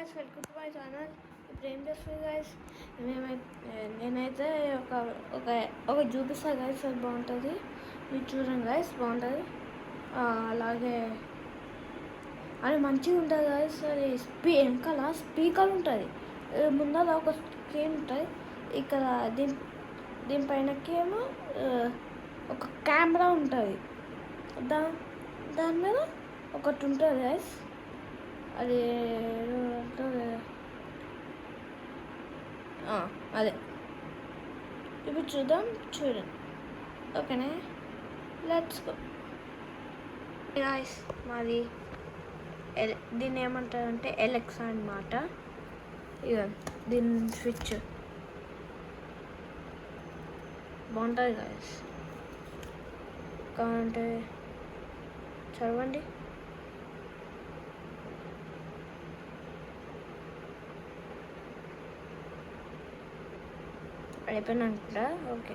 Guys, welcome to my channel. ఇప్పుడు ఏం చేస్తుంది గైస్, నేనైతే ఒక చూపిస్తాను గైస్. అది బాగుంటుంది, మీరు చూడండి గైస్, బాగుంటుంది. అలాగే అది మంచిగా ఉంటుంది గైస్. అది వెనకాల స్పీకర్ ఉంటుంది, ముందర ఒక స్క్రీన్ ఉంటుంది. ఇక్కడ దీనిపైనకేమో ఒక కెమెరా ఉంటుంది. దాని మీద ఒకటి ఉంటుంది గైస్. అది అదే ఇప్పుడు చూడండి. ఓకేనా, లెట్స్ గో గాయ్స్. మాది దీన్ని ఏమంటారంటే ఎలెక్సా అన్నమాట. ఇక దీని స్విచ్ బాగుంటుంది గాయ్స్, కావాలంటే చదవండి. అయిపోయినాక ఓకే,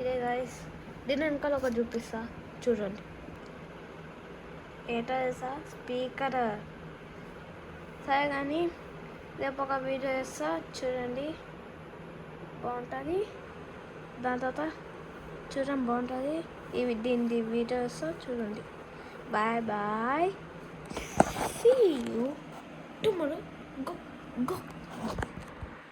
ఇదే గాయస్. దీని వెనకాల ఒకటి చూపిస్తా, చూడండి. ఏటా చేస్తా స్పీకర్. సరే కానీ రేపు ఒక వీడియో చేస్తా, చూడండి, బాగుంటుంది. దాని తర్వాత చూడండి, బాగుంటుంది. దీని వీడియో చేస్తా, చూడండి. Bye bye, see you tomorrow. Go